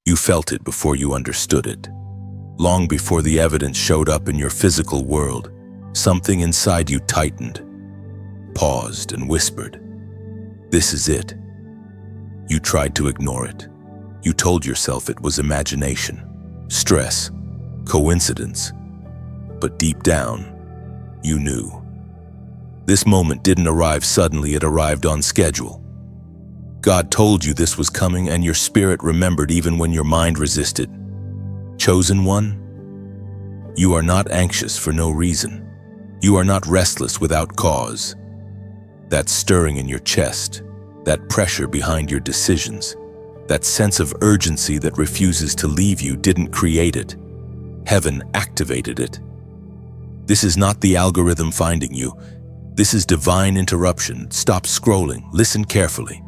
You felt it before you understood it. Long before the evidence showed up in your physical world, something inside you tightened, paused, and whispered, "This is it." You tried to ignore it. You told yourself it was imagination, stress, coincidence. But deep down, you knew. This moment didn't arrive suddenly, it arrived on schedule. God told you this was coming, and your spirit remembered even when your mind resisted. Chosen one, you are not anxious for no reason. You are not restless without cause. That stirring in your chest, that pressure behind your decisions, that sense of urgency that refuses to leave you didn't create it. Heaven activated it. This is not the algorithm finding you. This is divine interruption. Stop scrolling. Listen carefully.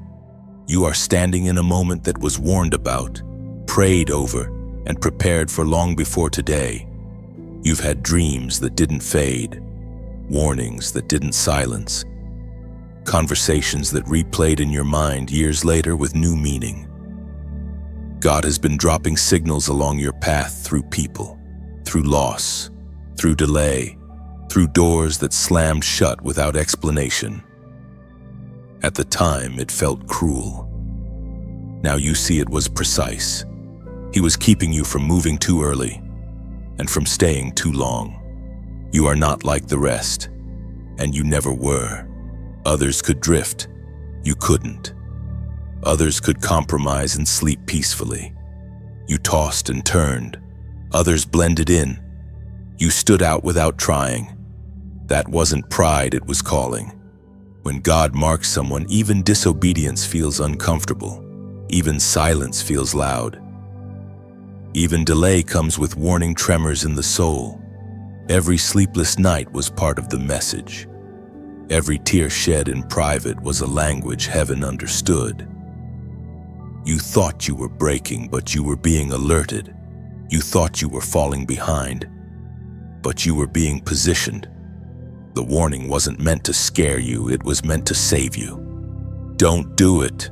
You are standing in a moment that was warned about, prayed over, and prepared for long before today. You've had dreams that didn't fade, warnings that didn't silence, conversations that replayed in your mind years later with new meaning. God has been dropping signals along your path through people, through loss, through delay, through doors that slammed shut without explanation. At the time, it felt cruel. Now you see it was precise. He was keeping you from moving too early and from staying too long. You are not like the rest, and you never were. Others could drift. You couldn't. Others could compromise and sleep peacefully. You tossed and turned. Others blended in. You stood out without trying. That wasn't pride, it was calling. When God marks someone, even disobedience feels uncomfortable. Even silence feels loud. Even delay comes with warning tremors in the soul. Every sleepless night was part of the message. Every tear shed in private was a language heaven understood. You thought you were breaking, but you were being alerted. You thought you were falling behind, but you were being positioned. The warning wasn't meant to scare you, it was meant to save you. Don't do it.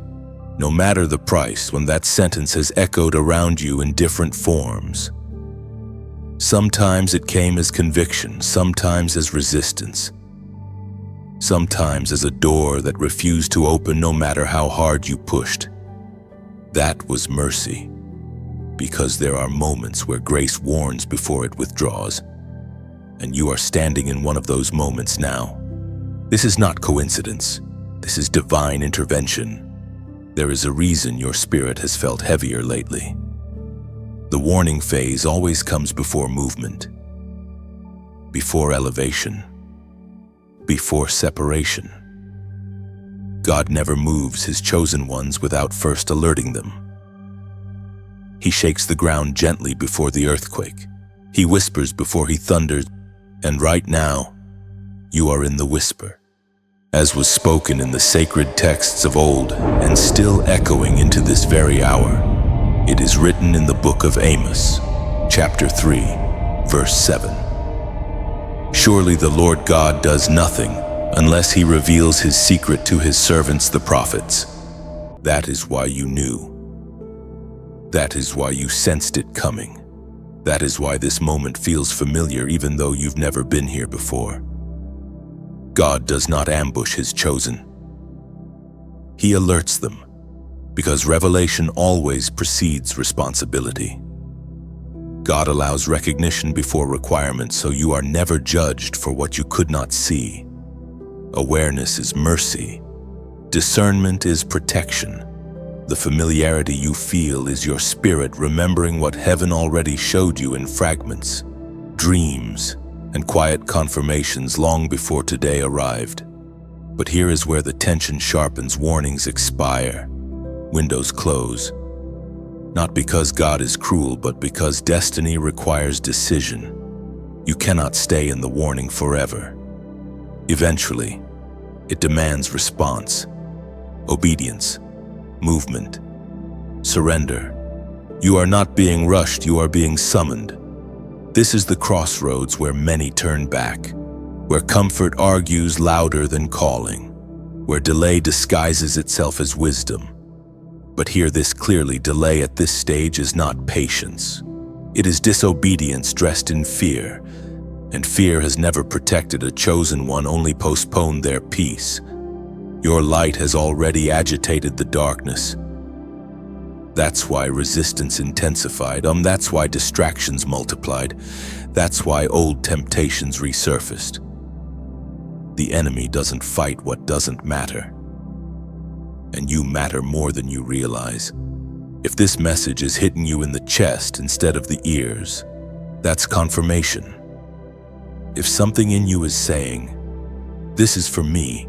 No matter the price, when that sentence has echoed around you in different forms. Sometimes it came as conviction, sometimes as resistance. Sometimes as a door that refused to open no matter how hard you pushed. That was mercy, because there are moments where grace warns before it withdraws. And you are standing in one of those moments now. This is not coincidence. This is divine intervention. There is a reason your spirit has felt heavier lately. The warning phase always comes before movement, before elevation, before separation. God never moves his chosen ones without first alerting them. He shakes the ground gently before the earthquake. He whispers before he thunders. And right now, you are in the whisper, as was spoken in the sacred texts of old and still echoing into this very hour. It is written in the book of Amos, chapter 3, verse 7. Surely the Lord God does nothing unless he reveals his secret to his servants the prophets. That is why you knew. That is why you sensed it coming. That is why this moment feels familiar even though you've never been here before. God does not ambush his chosen. He alerts them, because revelation always precedes responsibility. God allows recognition before requirement, so you are never judged for what you could not see. Awareness is mercy. Discernment is protection. The familiarity you feel is your spirit remembering what heaven already showed you in fragments, dreams, and quiet confirmations long before today arrived. But here is where the tension sharpens, warnings expire, windows close. Not because God is cruel, but because destiny requires decision. You cannot stay in the warning forever. Eventually, it demands response, obedience, movement, surrender. You are not being rushed, you are being summoned. This is the crossroads where many turn back, where comfort argues louder than calling, where delay disguises itself as wisdom. But hear this clearly, delay at this stage is not patience. It is disobedience dressed in fear, and fear has never protected a chosen one, only postponed their peace. Your light has already agitated the darkness. That's why resistance intensified. That's why distractions multiplied. That's why old temptations resurfaced. The enemy doesn't fight what doesn't matter. And you matter more than you realize. If this message is hitting you in the chest instead of the ears, that's confirmation. If something in you is saying, "This is for me,"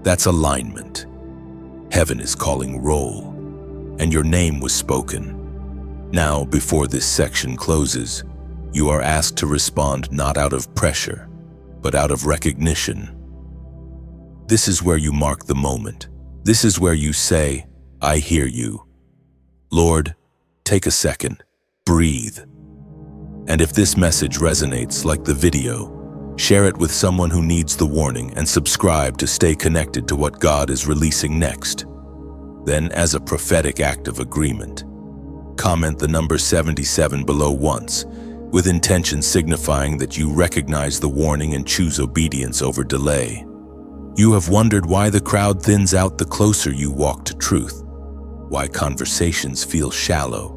that's alignment. Heaven is calling roll, and your name was spoken. Now, before this section closes, you are asked to respond not out of pressure, but out of recognition. This is where you mark the moment. This is where you say, "I hear you. Lord, take a second, breathe." And if this message resonates like the video, share it with someone who needs the warning and subscribe to stay connected to what God is releasing next. Then, as a prophetic act of agreement, comment the number 77 below once, with intention signifying that you recognize the warning and choose obedience over delay. You have wondered why the crowd thins out the closer you walk to truth, why conversations feel shallow,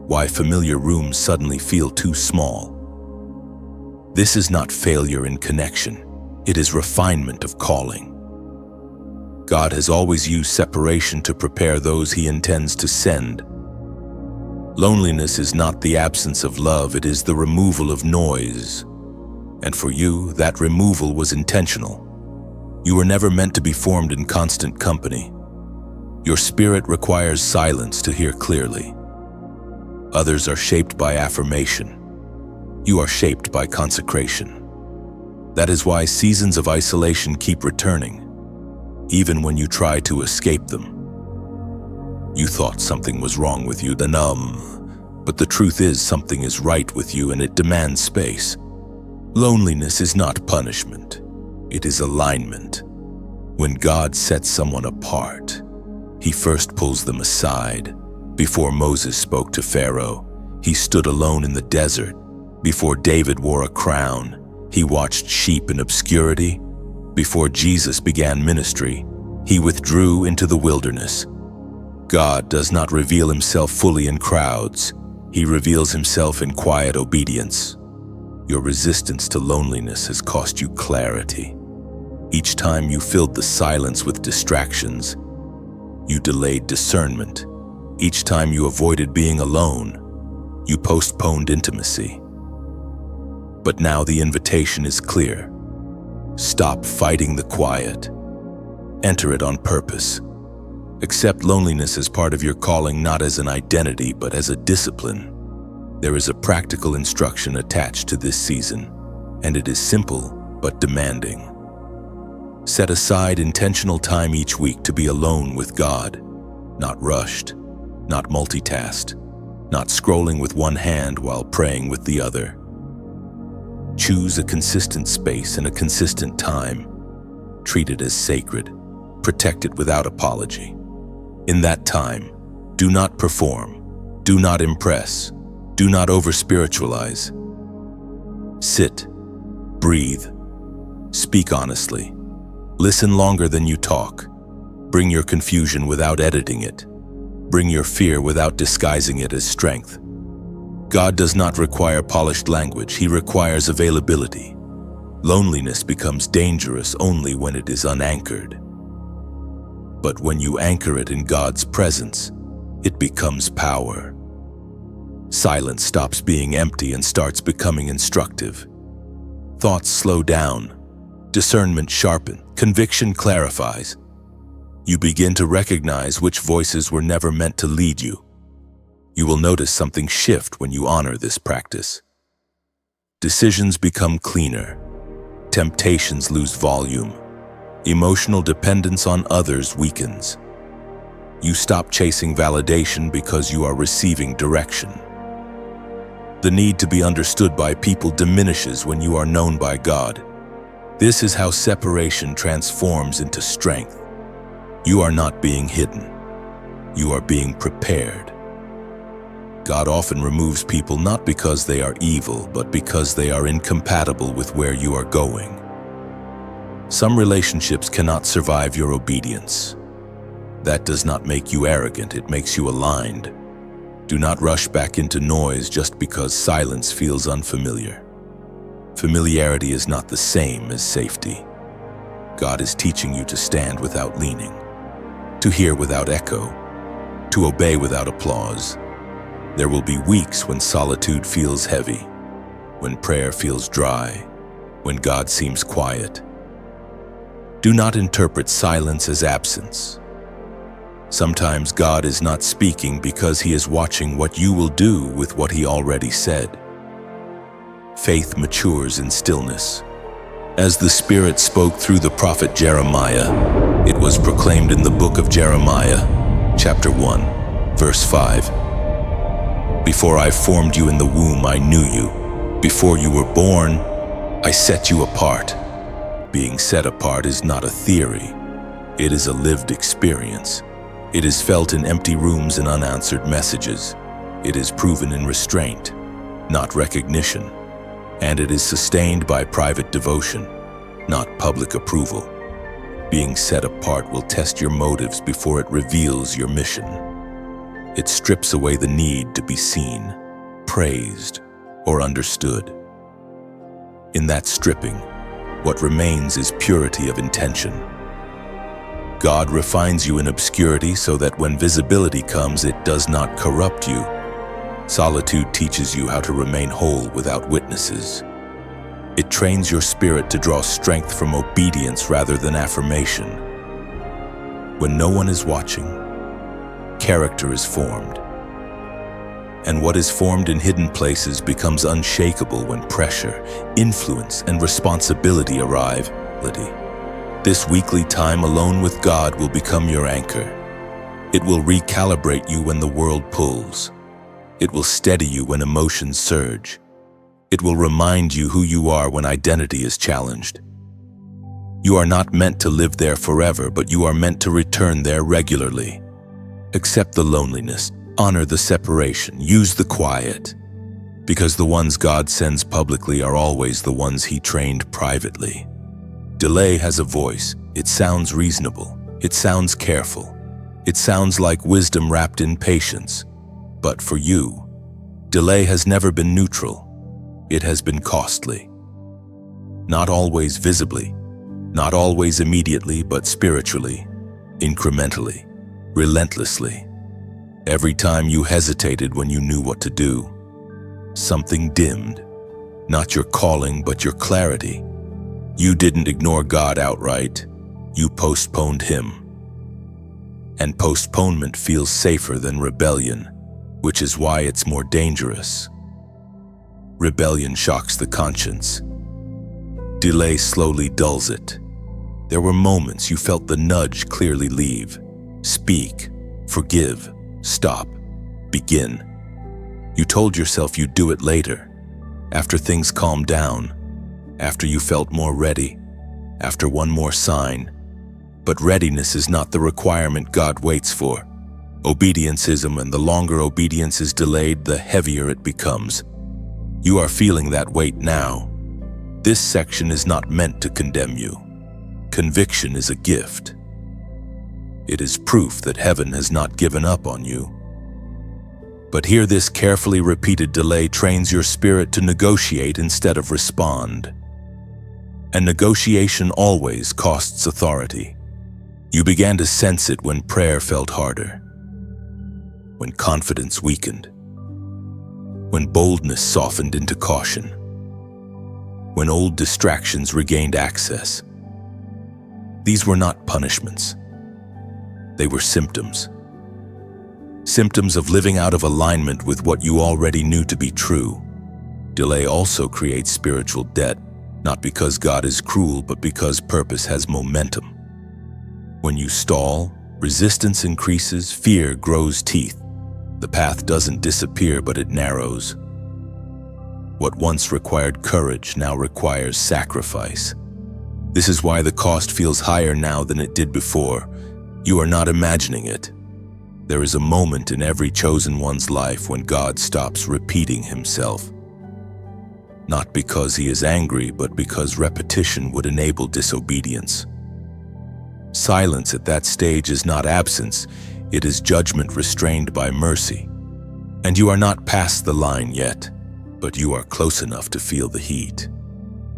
why familiar rooms suddenly feel too small. This is not failure in connection, it is refinement of calling. God has always used separation to prepare those He intends to send. Loneliness is not the absence of love, it is the removal of noise. And for you, that removal was intentional. You were never meant to be formed in constant company. Your spirit requires silence to hear clearly. Others are shaped by affirmation. You are shaped by consecration. That is why seasons of isolation keep returning, even when you try to escape them. You thought something was wrong with you, but the truth is something is right with you and it demands space. Loneliness is not punishment, it is alignment. When God sets someone apart, He first pulls them aside. Before Moses spoke to Pharaoh, he stood alone in the desert. Before David wore a crown, he watched sheep in obscurity. Before Jesus began ministry, he withdrew into the wilderness. God does not reveal Himself fully in crowds. He reveals Himself in quiet obedience. Your resistance to loneliness has cost you clarity. Each time you filled the silence with distractions, you delayed discernment. Each time you avoided being alone, you postponed intimacy. But now the invitation is clear. Stop fighting the quiet. Enter it on purpose. Accept loneliness as part of your calling, not as an identity, but as a discipline. There is a practical instruction attached to this season, and it is simple but demanding. Set aside intentional time each week to be alone with God, not rushed, not multitasked, not scrolling with one hand while praying with the other. Choose a consistent space and a consistent time. Treat it as sacred. Protect it without apology. In that time, do not perform. Do not impress. Do not over-spiritualize. Sit. Breathe. Speak honestly. Listen longer than you talk. Bring your confusion without editing it. Bring your fear without disguising it as strength. God does not require polished language, He requires availability. Loneliness becomes dangerous only when it is unanchored. But when you anchor it in God's presence, it becomes power. Silence stops being empty and starts becoming instructive. Thoughts slow down, discernment sharpens, conviction clarifies. You begin to recognize which voices were never meant to lead you. You will notice something shift when you honor this practice. Decisions become cleaner. Temptations lose volume. Emotional dependence on others weakens. You stop chasing validation because you are receiving direction. The need to be understood by people diminishes when you are known by God. This is how separation transforms into strength. You are not being hidden. You are being prepared. God often removes people not because they are evil, but because they are incompatible with where you are going. Some relationships cannot survive your obedience. That does not make you arrogant, it makes you aligned. Do not rush back into noise just because silence feels unfamiliar. Familiarity is not the same as safety. God is teaching you to stand without leaning, to hear without echo, to obey without applause. There will be weeks when solitude feels heavy, when prayer feels dry, when God seems quiet. Do not interpret silence as absence. Sometimes God is not speaking because He is watching what you will do with what He already said. Faith matures in stillness. As the Spirit spoke through the prophet Jeremiah, it was proclaimed in the book of Jeremiah, chapter 1, verse 5. Before I formed you in the womb, I knew you. Before you were born, I set you apart. Being set apart is not a theory. It is a lived experience. It is felt in empty rooms and unanswered messages. It is proven in restraint, not recognition. And it is sustained by private devotion, not public approval. Being set apart will test your motives before it reveals your mission. It strips away the need to be seen, praised, or understood. In that stripping, what remains is purity of intention. God refines you in obscurity so that when visibility comes, it does not corrupt you. Solitude teaches you how to remain whole without witnesses. It trains your spirit to draw strength from obedience rather than affirmation. When no one is watching, character is formed. And what is formed in hidden places becomes unshakable when pressure, influence, and responsibility arrive. This weekly time alone with God will become your anchor. It will recalibrate you when the world pulls. It will steady you when emotions surge. It will remind you who you are when identity is challenged. You are not meant to live there forever, but you are meant to return there regularly. Accept the loneliness, honor the separation, use the quiet, because the ones God sends publicly are always the ones He trained privately. Delay has a voice. It sounds reasonable. It sounds careful. It sounds like wisdom wrapped in patience. But for you, delay has never been neutral. It has been costly. Not always visibly, not always immediately, but spiritually, incrementally, relentlessly. Every time you hesitated when you knew what to do, something dimmed. Not your calling, but your clarity. You didn't ignore God outright. You postponed Him. And postponement feels safer than rebellion, which is why it's more dangerous. Rebellion shocks the conscience. Delay slowly dulls it. There were moments you felt the nudge clearly leave. Speak, forgive, stop, begin. You told yourself you'd do it later, after things calmed down, after you felt more ready, after one more sign. But readiness is not the requirement God waits for. Obedience is, and the longer obedience is delayed, the heavier it becomes. You are feeling that weight now. This section is not meant to condemn you. Conviction is a gift. It is proof that heaven has not given up on you. But here, this carefully repeated delay trains your spirit to negotiate instead of respond. And negotiation always costs authority. You began to sense it when prayer felt harder, when confidence weakened, when boldness softened into caution, when old distractions regained access. These were not punishments. They were symptoms. Symptoms of living out of alignment with what you already knew to be true. Delay also creates spiritual debt, not because God is cruel, but because purpose has momentum. When you stall, resistance increases, fear grows teeth. The path doesn't disappear, but it narrows. What once required courage now requires sacrifice. This is why the cost feels higher now than it did before. You are not imagining it. There is a moment in every chosen one's life when God stops repeating himself. Not because he is angry, but because repetition would enable disobedience. Silence at that stage is not absence, it is judgment restrained by mercy. And you are not past the line yet, but you are close enough to feel the heat.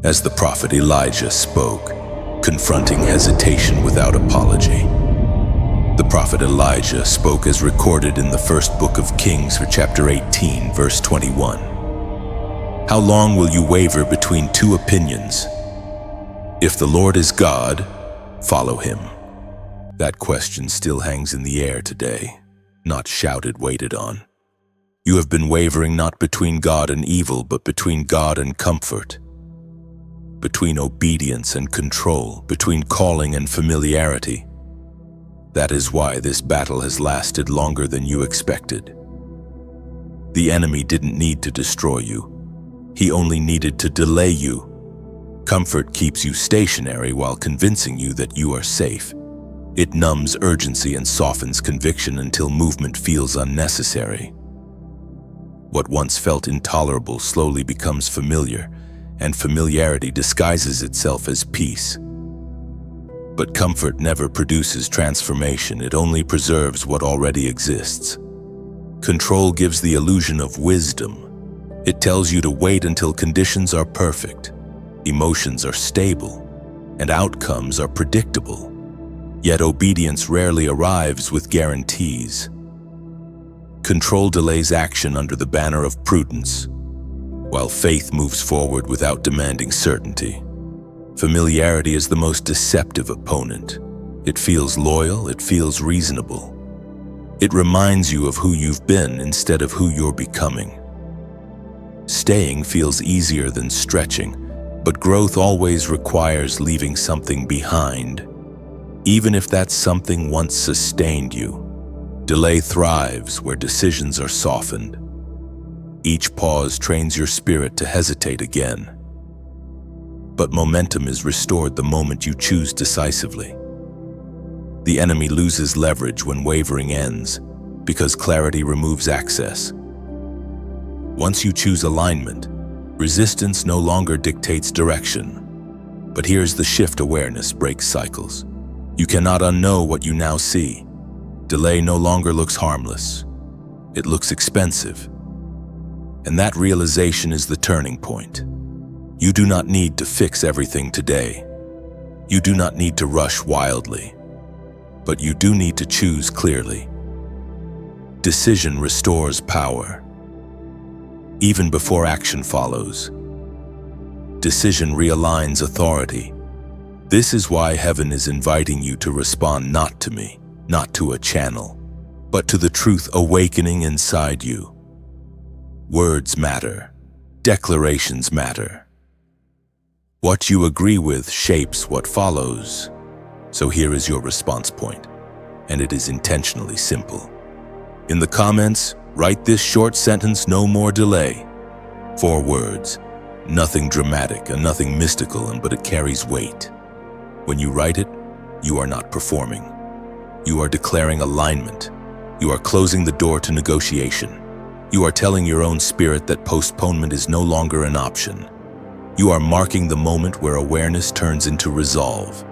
As the prophet Elijah spoke, confronting hesitation without apology. The prophet Elijah spoke as recorded in the first book of Kings for chapter 18, verse 21. How long will you waver between two opinions? If the Lord is God, follow him. That question still hangs in the air today, not shouted, waited on. You have been wavering not between God and evil, but between God and comfort. Between obedience and control, between calling and familiarity. That is why this battle has lasted longer than you expected. The enemy didn't need to destroy you. He only needed to delay you. Comfort keeps you stationary while convincing you that you are safe. It numbs urgency and softens conviction until movement feels unnecessary. What once felt intolerable slowly becomes familiar, and familiarity disguises itself as peace. But comfort never produces transformation, it only preserves what already exists. Control gives the illusion of wisdom. It tells you to wait until conditions are perfect, emotions are stable, and outcomes are predictable. Yet obedience rarely arrives with guarantees. Control delays action under the banner of prudence, while faith moves forward without demanding certainty. Familiarity is the most deceptive opponent. It feels loyal, it feels reasonable. It reminds you of who you've been instead of who you're becoming. Staying feels easier than stretching, but growth always requires leaving something behind, even if that something once sustained you. Delay thrives where decisions are softened. Each pause trains your spirit to hesitate again. But momentum is restored the moment you choose decisively. The enemy loses leverage when wavering ends, because clarity removes access. Once you choose alignment, resistance no longer dictates direction. But here's the shift: awareness breaks cycles. You cannot unknow what you now see. Delay no longer looks harmless. It looks expensive. And that realization is the turning point. You do not need to fix everything today. You do not need to rush wildly. But you do need to choose clearly. Decision restores power. Even before action follows. Decision realigns authority. This is why heaven is inviting you to respond not to me, not to a channel, but to the truth awakening inside you. Words matter. Declarations matter. What you agree with shapes what follows. So here is your response point, and it is intentionally simple. In the comments, write this short sentence: no more delay. 4 words, nothing dramatic and nothing mystical, but it carries weight. When you write it, you are not performing. You are declaring alignment. You are closing the door to negotiation. You are telling your own spirit that postponement is no longer an option. You are marking the moment where awareness turns into resolve.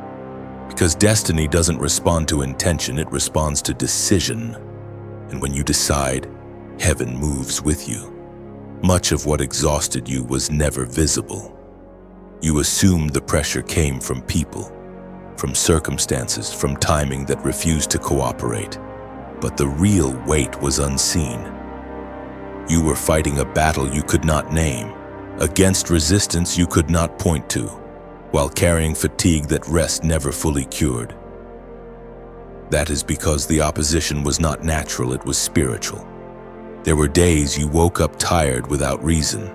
Because destiny doesn't respond to intention, it responds to decision. And when you decide, heaven moves with you. Much of what exhausted you was never visible. You assumed the pressure came from people, from circumstances, from timing that refused to cooperate. But the real weight was unseen. You were fighting a battle you could not name, against resistance you could not point to, while carrying fatigue that rest never fully cured. That is because the opposition was not natural, it was spiritual. There were days you woke up tired without reason,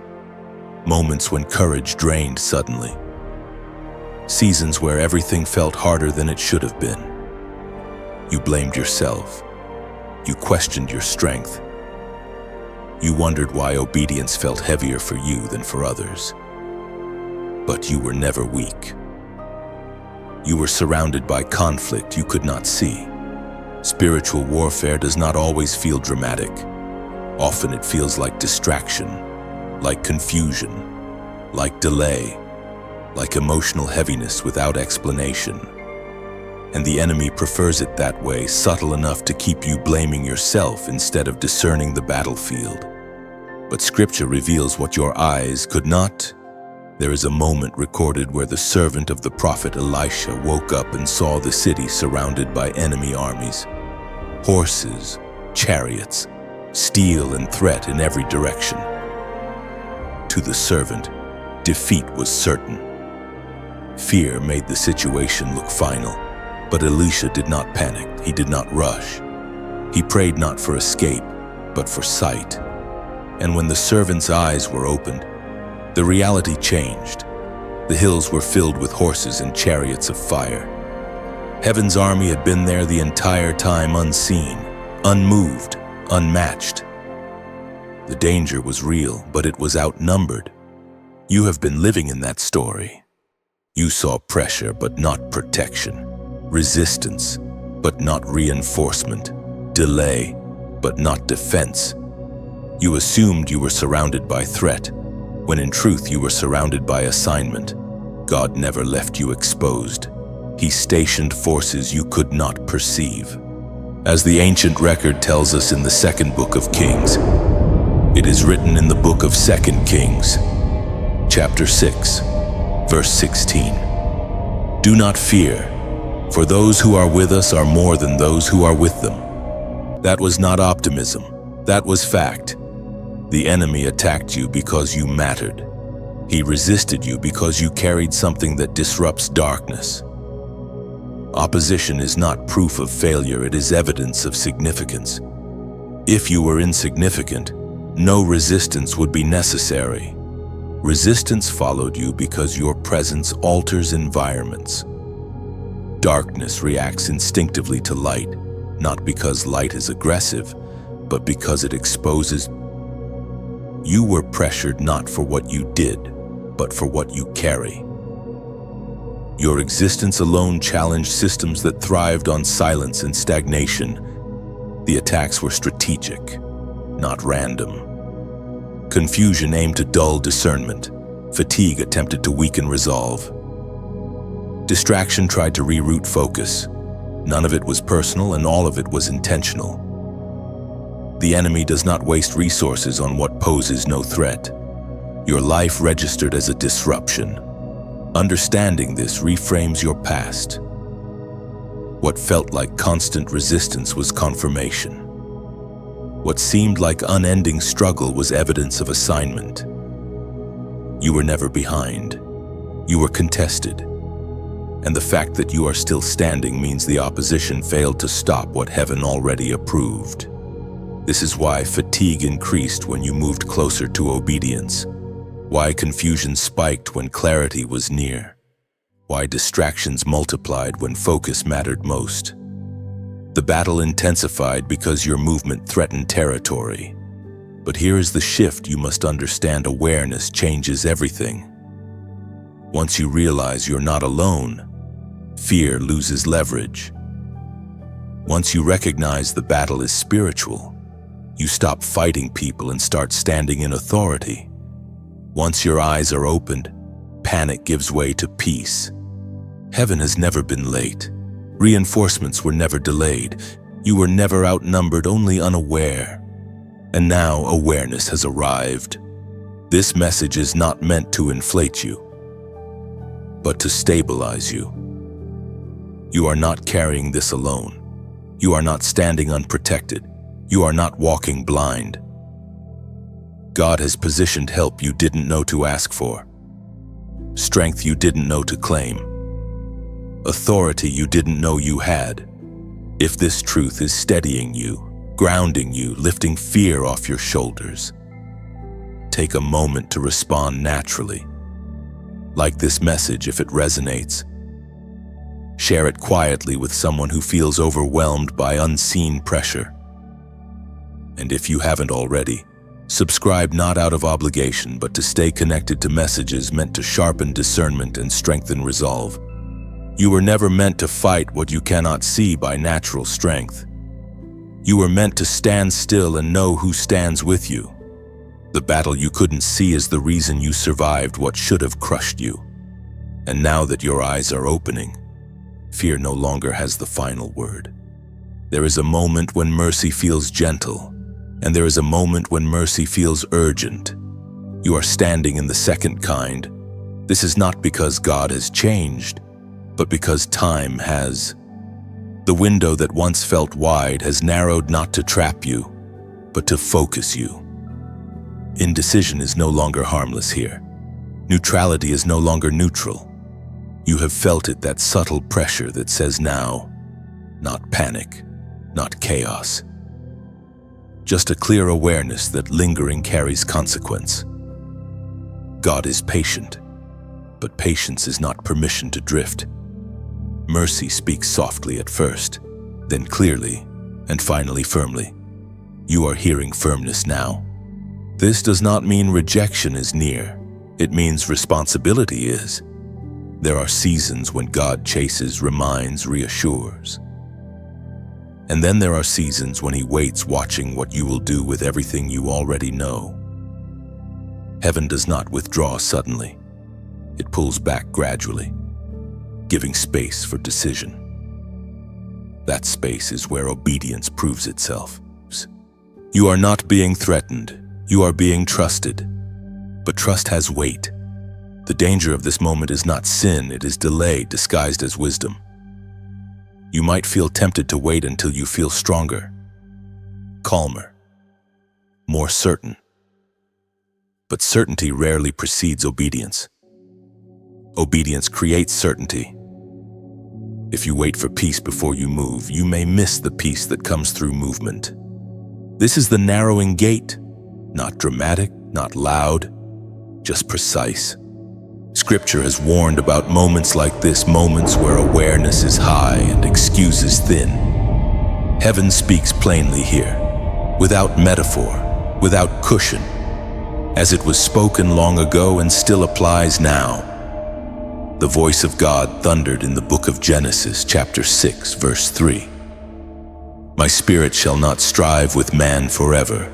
moments when courage drained suddenly, seasons where everything felt harder than it should have been. You blamed yourself. You questioned your strength. You wondered why obedience felt heavier for you than for others. But you were never weak. You were surrounded by conflict you could not see, Spiritual warfare does not always feel dramatic. Often it feels like distraction, like confusion, like delay, like emotional heaviness without explanation. And the enemy prefers it that way, subtle enough to keep you blaming yourself instead of discerning the battlefield. But Scripture reveals what your eyes could not. There is a moment recorded where the servant of the prophet Elisha woke up and saw the city surrounded by enemy armies. Horses, chariots, steel and threat in every direction. To the servant, defeat was certain. Fear made the situation look final, but Elisha did not panic. He did not rush. He prayed not for escape, but for sight. And when the servant's eyes were opened, the reality changed. The hills were filled with horses and chariots of fire. Heaven's army had been there the entire time, unseen, unmoved, unmatched. The danger was real, but it was outnumbered. You have been living in that story. You saw pressure, but not protection. Resistance, but not reinforcement. Delay, but not defense. You assumed you were surrounded by threat, when in truth you were surrounded by assignment. God never left you exposed. He stationed forces you could not perceive. As the ancient record tells us in the second book of Kings, it is written in the book of 2 Kings, chapter 6, verse 16. Do not fear, for those who are with us are more than those who are with them. That was not optimism, that was fact. The enemy attacked you because you mattered. He resisted you because you carried something that disrupts darkness. Opposition is not proof of failure, it is evidence of significance. If you were insignificant, no resistance would be necessary. Resistance followed you because your presence alters environments. Darkness reacts instinctively to light, not because light is aggressive, but because it exposes. You were pressured not for what you did, but for what you carry. Your existence alone challenged systems that thrived on silence and stagnation. The attacks were strategic, not random. Confusion aimed to dull discernment. Fatigue attempted to weaken resolve. Distraction tried to reroute focus. None of it was personal and all of it was intentional. The enemy does not waste resources on what poses no threat. Your life registered as a disruption. Understanding this reframes your past. What felt like constant resistance was confirmation. What seemed like unending struggle was evidence of assignment. You were never behind. You were contested. And the fact that you are still standing means the opposition failed to stop what heaven already approved. This is why fatigue increased when you moved closer to obedience. Why confusion spiked when clarity was near. Why distractions multiplied when focus mattered most. The battle intensified because your movement threatened territory. But here is the shift you must understand: awareness changes everything. Once you realize you're not alone, fear loses leverage. Once you recognize the battle is spiritual, you stop fighting people and start standing in authority. Once your eyes are opened, panic gives way to peace. Heaven has never been late. Reinforcements were never delayed. You were never outnumbered, only unaware. And now awareness has arrived. This message is not meant to inflate you, but to stabilize you. You are not carrying this alone. You are not standing unprotected. You are not walking blind. God has positioned help you didn't know to ask for, strength you didn't know to claim, authority you didn't know you had. If this truth is steadying you, grounding you, lifting fear off your shoulders, take a moment to respond naturally. Like this message if it resonates. Share it quietly with someone who feels overwhelmed by unseen pressure. And if you haven't already, subscribe not out of obligation, but to stay connected to messages meant to sharpen discernment and strengthen resolve. You were never meant to fight what you cannot see by natural strength. You were meant to stand still and know who stands with you. The battle you couldn't see is the reason you survived what should have crushed you. And now that your eyes are opening, fear no longer has the final word. There is a moment when mercy feels gentle, and there is a moment when mercy feels urgent. You are standing in the second kind. This is not because God has changed, but because time has. The window that once felt wide has narrowed not to trap you, but to focus you. Indecision is no longer harmless here. Neutrality is no longer neutral. You have felt it, that subtle pressure that says now, not panic, not chaos. Just a clear awareness that lingering carries consequence. God is patient, but patience is not permission to drift. Mercy speaks softly at first, then clearly, and finally firmly. You are hearing firmness now. This does not mean rejection is near. It means responsibility is. There are seasons when God chases, reminds, reassures. And then there are seasons when He waits, watching what you will do with everything you already know. Heaven does not withdraw suddenly. It pulls back gradually, giving space for decision. That space is where obedience proves itself. You are not being threatened, you are being trusted. But trust has weight. The danger of this moment is not sin, it is delay disguised as wisdom. You might feel tempted to wait until you feel stronger, calmer, more certain. But certainty rarely precedes obedience. Obedience creates certainty. If you wait for peace before you move, you may miss the peace that comes through movement. This is the narrowing gate, not dramatic, not loud, just precise. Scripture has warned about moments like this, moments where awareness is high and excuses thin. Heaven speaks plainly here, without metaphor, without cushion, as it was spoken long ago and still applies now. The voice of God thundered in the book of Genesis, chapter 6, verse 3. My spirit shall not strive with man forever.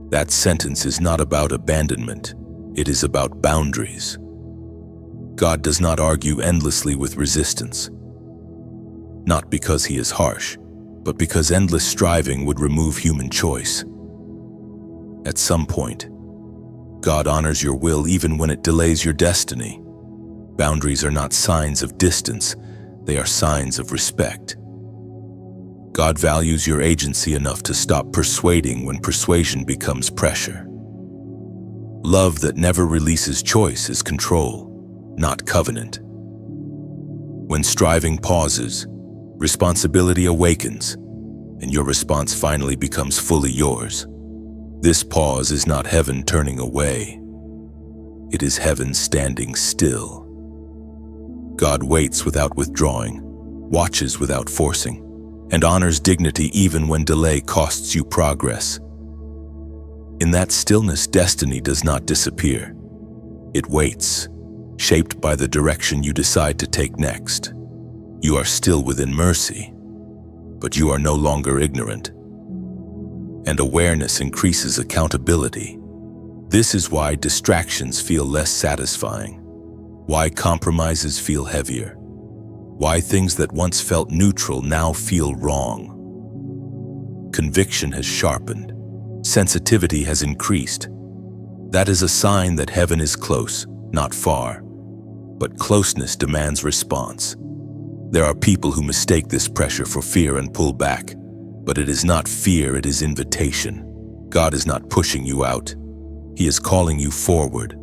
That sentence is not about abandonment, it is about boundaries. God does not argue endlessly with resistance. Not because He is harsh, but because endless striving would remove human choice. At some point, God honors your will even when it delays your destiny. Boundaries are not signs of distance, they are signs of respect. God values your agency enough to stop persuading when persuasion becomes pressure. Love that never releases choice is control, not covenant. When striving pauses, responsibility awakens, and your response finally becomes fully yours. This pause is not heaven turning away. It is heaven standing still. God waits without withdrawing, watches without forcing, and honors dignity even when delay costs you progress. In that stillness, destiny does not disappear. It waits, shaped by the direction you decide to take next. You are still within mercy, but you are no longer ignorant. And awareness increases accountability. This is why distractions feel less satisfying, why compromises feel heavier, why things that once felt neutral now feel wrong. Conviction has sharpened, sensitivity has increased. That is a sign that heaven is close, not far. But closeness demands response. There are people who mistake this pressure for fear and pull back, but it is not fear, it is invitation. God is not pushing you out. He is calling you forward.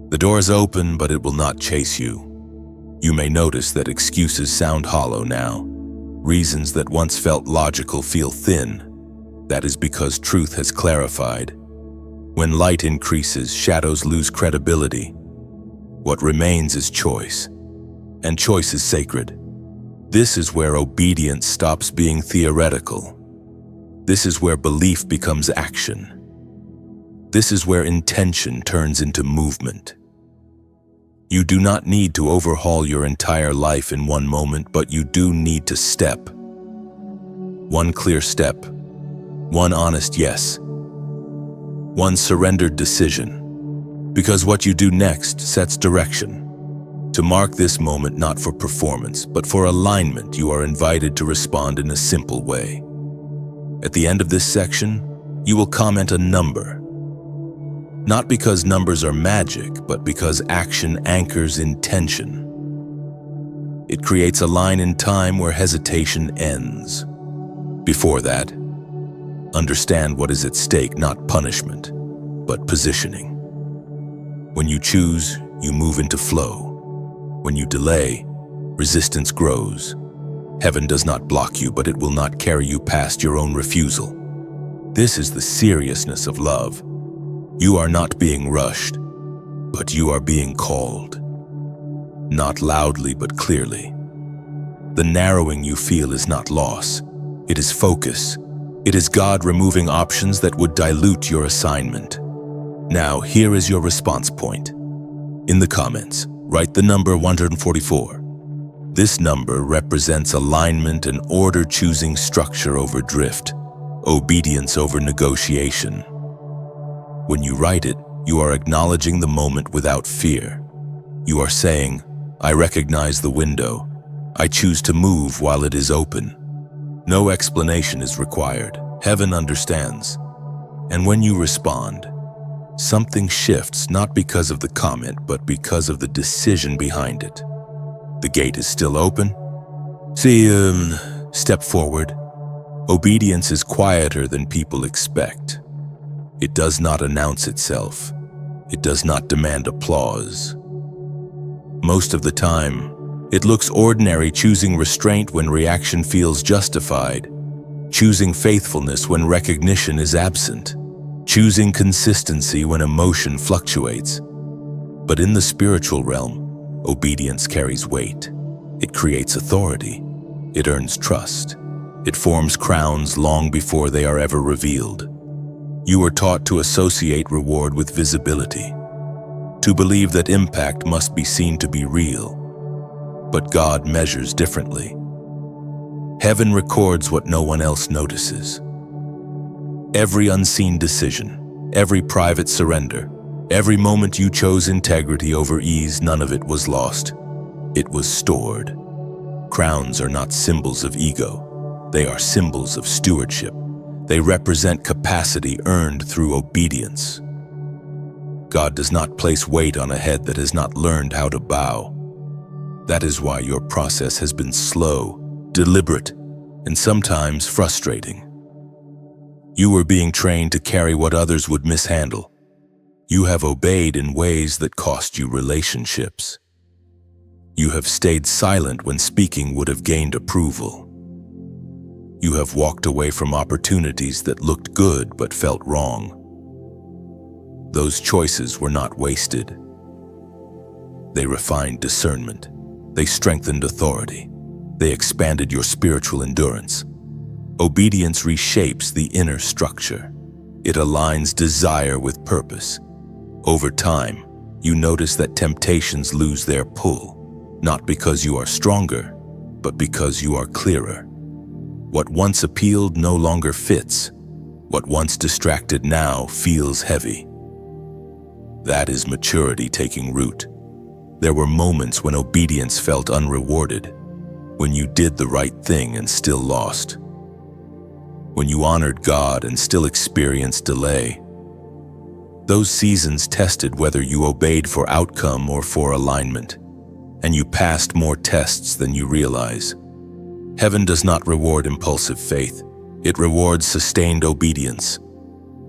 The door is open, but it will not chase you. You may notice that excuses sound hollow now. Reasons that once felt logical feel thin. That is because truth has clarified. When light increases, shadows lose credibility. What remains is choice, and choice is sacred. This is where obedience stops being theoretical. This is where belief becomes action. This is where intention turns into movement. You do not need to overhaul your entire life in one moment, but you do need to step. One clear step, one honest yes, one surrendered decision, because what you do next sets direction. To mark this moment not for performance, but for alignment, you are invited to respond in a simple way. At the end of this section, you will comment a number. Not because numbers are magic, but because action anchors intention. It creates a line in time where hesitation ends. Before that, understand what is at stake, not punishment, but positioning. When you choose, you move into flow. When you delay, resistance grows. Heaven does not block you, but it will not carry you past your own refusal. This is the seriousness of love. You are not being rushed, but you are being called. Not loudly, but clearly. The narrowing you feel is not loss. It is focus. It is God removing options that would dilute your assignment. Now, here is your response point. In the comments, write the number 144. This number represents alignment and order, choosing structure over drift, obedience over negotiation. When you write it, you are acknowledging the moment without fear. You are saying, I recognize the window. I choose to move while it is open. No explanation is required. Heaven understands. And when you respond, something shifts, not because of the comment, but because of the decision behind it. The gate is still open. Step forward. Obedience is quieter than people expect. It does not announce itself. It does not demand applause. Most of the time, it looks ordinary, choosing restraint when reaction feels justified, choosing faithfulness when recognition is absent, choosing consistency when emotion fluctuates. But in the spiritual realm, obedience carries weight. It creates authority. It earns trust. It forms crowns long before they are ever revealed. You are taught to associate reward with visibility, to believe that impact must be seen to be real. But God measures differently. Heaven records what no one else notices. Every unseen decision, every private surrender, every moment you chose integrity over ease, none of it was lost. It was stored. Crowns are not symbols of ego. They are symbols of stewardship. They represent capacity earned through obedience. God does not place weight on a head that has not learned how to bow. That is why your process has been slow, deliberate, and sometimes frustrating. You were being trained to carry what others would mishandle. You have obeyed in ways that cost you relationships. You have stayed silent when speaking would have gained approval. You have walked away from opportunities that looked good but felt wrong. Those choices were not wasted. They refined discernment. They strengthened authority. They expanded your spiritual endurance. Obedience reshapes the inner structure. It aligns desire with purpose. Over time, you notice that temptations lose their pull, not because you are stronger, but because you are clearer. What once appealed no longer fits. What once distracted now feels heavy. That is maturity taking root. There were moments when obedience felt unrewarded, when you did the right thing and still lost, when you honored God and still experienced delay. Those seasons tested whether you obeyed for outcome or for alignment, and you passed more tests than you realize. Heaven does not reward impulsive faith. It rewards sustained obedience.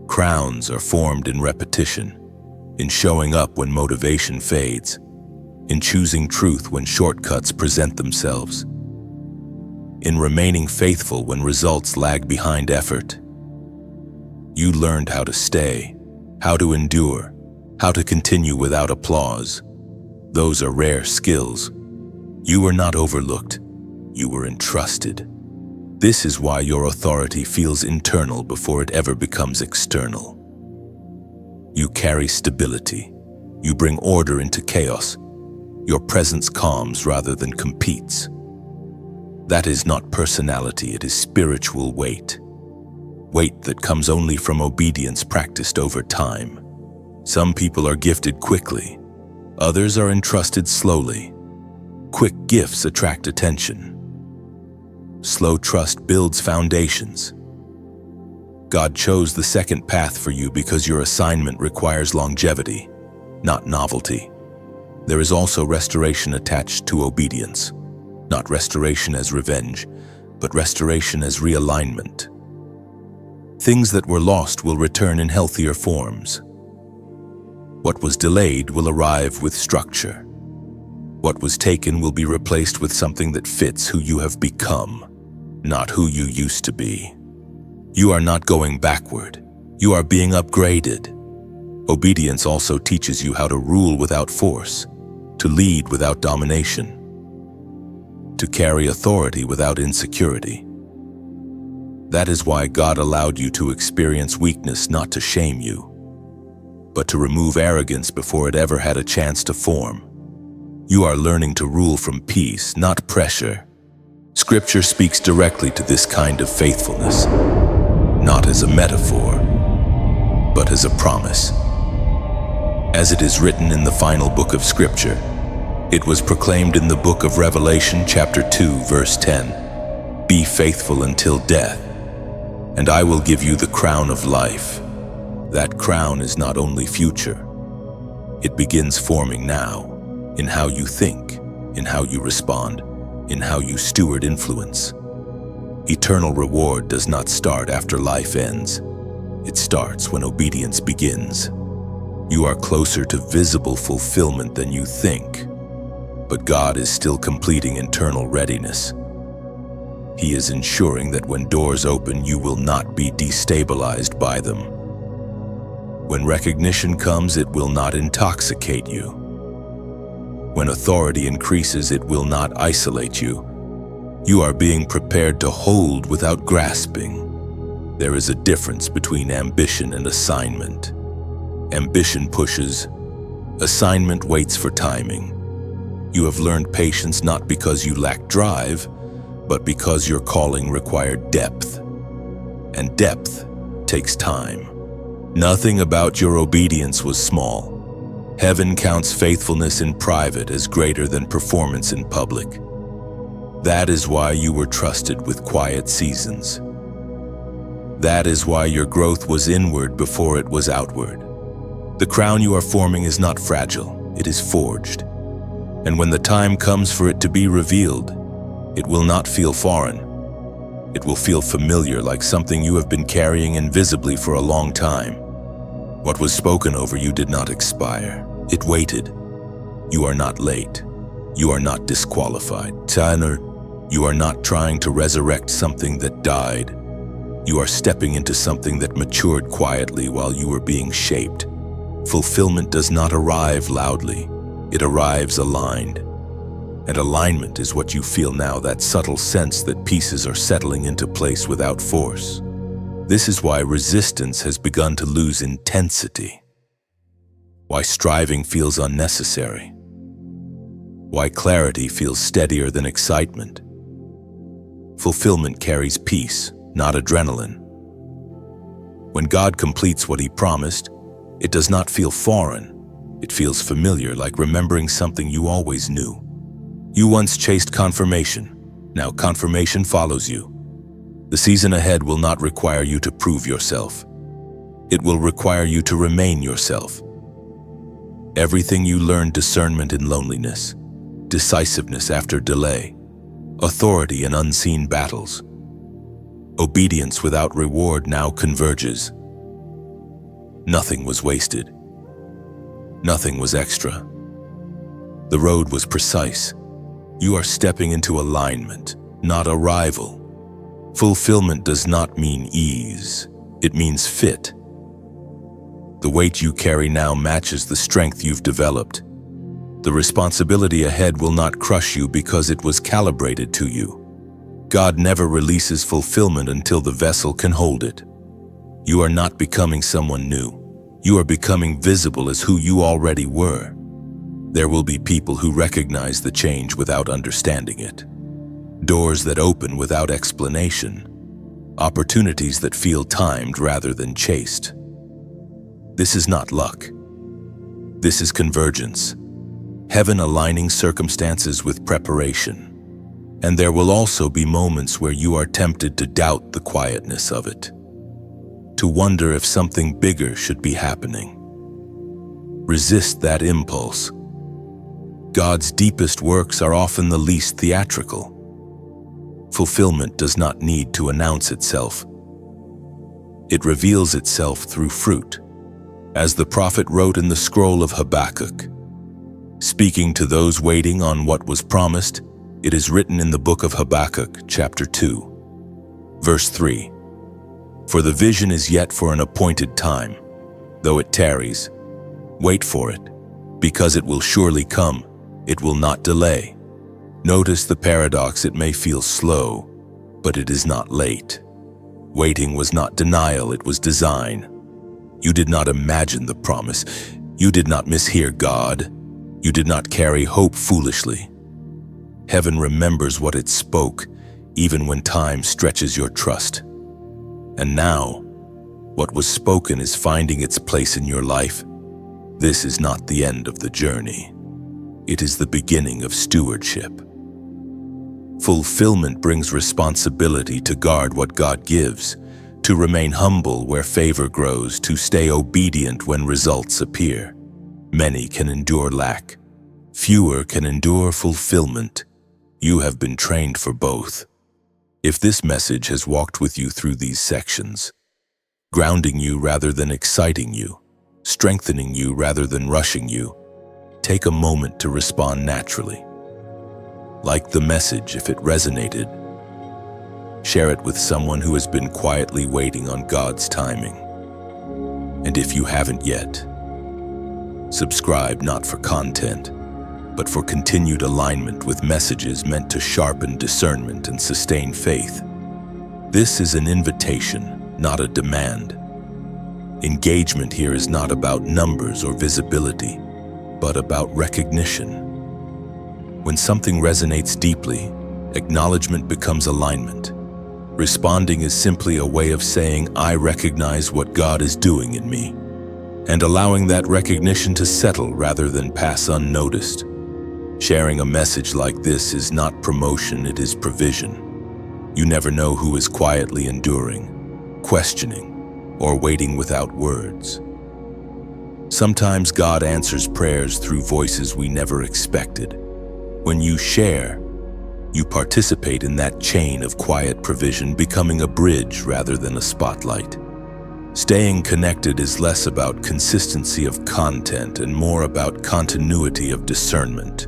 Crowns are formed in repetition, in showing up when motivation fades, in choosing truth when shortcuts present themselves, in remaining faithful when results lag behind effort. You learned how to stay, how to endure, how to continue without applause. Those are rare skills. You were not overlooked. You were entrusted. This is why your authority feels internal before it ever becomes external. You carry stability. You bring order into chaos. Your presence calms rather than competes. That is not personality, it is spiritual weight. weight that comes only from obedience practiced over time. Some people are gifted quickly, others are entrusted slowly. Quick gifts attract attention. Slow trust builds foundations. God chose the second path for you because your assignment requires longevity, not novelty. There is also restoration attached to obedience, not restoration as revenge, but restoration as realignment. Things that were lost will return in healthier forms. What was delayed will arrive with structure. What was taken will be replaced with something that fits who you have become, not who you used to be. You are not going backward. You are being upgraded. Obedience also teaches you how to rule without force, to lead without domination, to carry authority without insecurity. That is why God allowed you to experience weakness, not to shame you, but to remove arrogance before it ever had a chance to form. You are learning to rule from peace, not pressure. Scripture speaks directly to this kind of faithfulness, not as a metaphor, but as a promise. As it is written in the final book of Scripture, it was proclaimed in the book of Revelation chapter 2, verse 10, "Be faithful until death, and I will give you the crown of life." That crown is not only future, it begins forming now, in how you think, in how you respond, in how you steward influence. Eternal reward does not start after life ends. It starts when obedience begins. You are closer to visible fulfillment than you think, but God is still completing internal readiness. He is ensuring that when doors open, you will not be destabilized by them. When recognition comes, it will not intoxicate you. When authority increases, it will not isolate you. You are being prepared to hold without grasping. There is a difference between ambition and assignment. Ambition pushes. Assignment waits for timing. You have learned patience not because you lack drive, but because your calling required depth. And depth takes time. Nothing about your obedience was small. Heaven counts faithfulness in private as greater than performance in public. That is why you were trusted with quiet seasons. That is why your growth was inward before it was outward. The crown you are forming is not fragile, it is forged. And when the time comes for it to be revealed, it will not feel foreign. It will feel familiar, like something you have been carrying invisibly for a long time. What was spoken over you did not expire. It waited. You are not late. You are not disqualified. Tanner, you are not trying to resurrect something that died. You are stepping into something that matured quietly while you were being shaped. Fulfillment does not arrive loudly. It arrives aligned. And alignment is what you feel now, that subtle sense that pieces are settling into place without force. This is why resistance has begun to lose intensity. Why striving feels unnecessary. Why clarity feels steadier than excitement. Fulfillment carries peace, not adrenaline. When God completes what He promised, it does not feel foreign. It feels familiar, like remembering something you always knew. You once chased confirmation. Now confirmation follows you. The season ahead will not require you to prove yourself. It will require you to remain yourself. Everything you learned, discernment in loneliness, decisiveness after delay, authority in unseen battles, obedience without reward now converges. Nothing was wasted. Nothing was extra. The road was precise. You are stepping into alignment, not arrival. Fulfillment does not mean ease. It means fit. The weight you carry now matches the strength you've developed. The responsibility ahead will not crush you because it was calibrated to you. God never releases fulfillment until the vessel can hold it. You are not becoming someone new. You are becoming visible as who you already were. There will be people who recognize the change without understanding it. Doors that open without explanation. opportunities that feel timed rather than chased. This is not luck. This is convergence, heaven aligning circumstances with preparation. And there will also be moments where you are tempted to doubt the quietness of it, to wonder if something bigger should be happening. Resist that impulse. God's deepest works are often the least theatrical. Fulfillment does not need to announce itself. It reveals itself through fruit, as the prophet wrote in the scroll of Habakkuk. Speaking to those waiting on what was promised, it is written in the book of Habakkuk, chapter 2, verse 3. For the vision is yet for an appointed time. Though it tarries, wait for it, because it will surely come. It will not delay. Notice the paradox. It may feel slow, but it is not late. Waiting was not denial, it was design. You did not imagine the promise. You did not mishear God. You did not carry hope foolishly. Heaven remembers what it spoke, even when time stretches your trust. And now, what was spoken is finding its place in your life. This is not the end of the journey. It is the beginning of stewardship. Fulfillment brings responsibility to guard what God gives, to remain humble where favor grows, to stay obedient when results appear. Many can endure lack. Fewer can endure fulfillment. You have been trained for both. If this message has walked with you through these sections, grounding you rather than exciting you, strengthening you rather than rushing you, take a moment to respond naturally. Like the message if it resonated. Share it with someone who has been quietly waiting on God's timing. And if you haven't yet, subscribe not for content, but for continued alignment with messages meant to sharpen discernment and sustain faith. This is an invitation, not a demand. Engagement here is not about numbers or visibility, but about recognition. When something resonates deeply, acknowledgement becomes alignment. Responding is simply a way of saying, I recognize what God is doing in me, and allowing that recognition to settle rather than pass unnoticed. Sharing a message like this is not promotion, it is provision. You never know who is quietly enduring, questioning, or waiting without words. Sometimes God answers prayers through voices we never expected. When you share, you participate in that chain of quiet provision, becoming a bridge rather than a spotlight. Staying connected is less about consistency of content and more about continuity of discernment.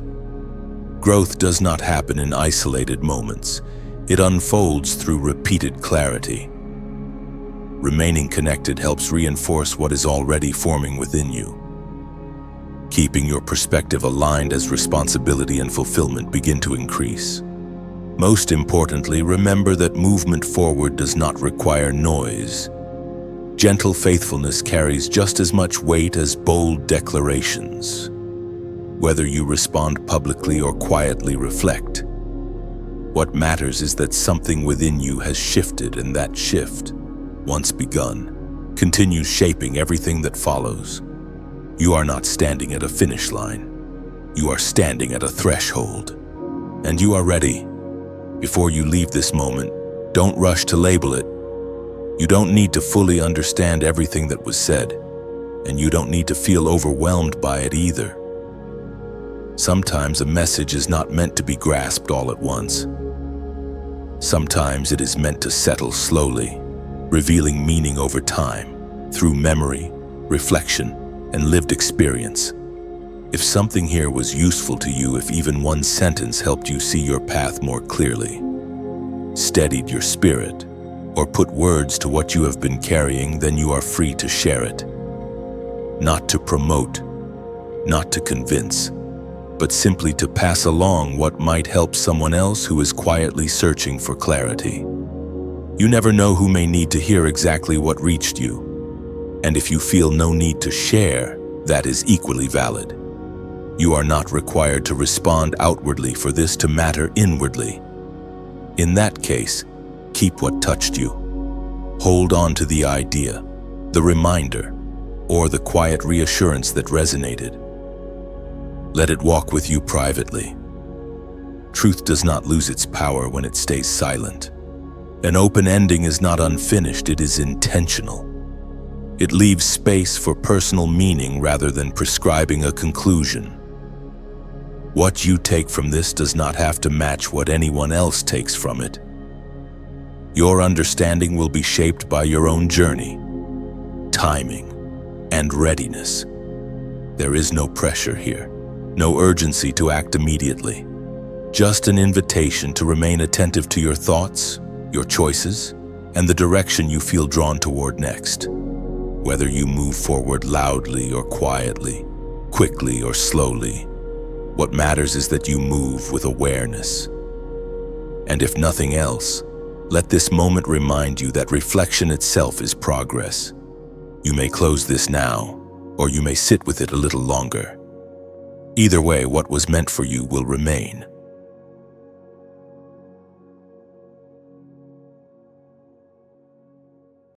Growth does not happen in isolated moments. It unfolds through repeated clarity. Remaining connected helps reinforce what is already forming within you, keeping your perspective aligned as responsibility and fulfillment begin to increase. Most importantly, remember that movement forward does not require noise. Gentle faithfulness carries just as much weight as bold declarations. Whether you respond publicly or quietly reflect, what matters is that something within you has shifted, and that shift, once begun, continues shaping everything that follows. You are not standing at a finish line. You are standing at a threshold. And you are ready. Before you leave this moment, don't rush to label it. You don't need to fully understand everything that was said, and you don't need to feel overwhelmed by it either. Sometimes a message is not meant to be grasped all at once. Sometimes it is meant to settle slowly, revealing meaning over time, through memory, reflection, and lived experience. If something here was useful to you, if even one sentence helped you see your path more clearly, steadied your spirit, or put words to what you have been carrying, then you are free to share it. Not to promote, not to convince, but simply to pass along what might help someone else who is quietly searching for clarity. You never know who may need to hear exactly what reached you. And if you feel no need to share, that is equally valid. You are not required to respond outwardly for this to matter inwardly. In that case, keep what touched you. Hold on to the idea, the reminder, or the quiet reassurance that resonated. Let it walk with you privately. Truth does not lose its power when it stays silent. An open ending is not unfinished, it is intentional. It leaves space for personal meaning rather than prescribing a conclusion. What you take from this does not have to match what anyone else takes from it. Your understanding will be shaped by your own journey, timing, and readiness. There is no pressure here, no urgency to act immediately. Just an invitation to remain attentive to your thoughts, your choices, and the direction you feel drawn toward next. Whether you move forward loudly or quietly, quickly or slowly, what matters is that you move with awareness. And if nothing else, let this moment remind you that reflection itself is progress. You may close this now, or you may sit with it a little longer. Either way, what was meant for you will remain.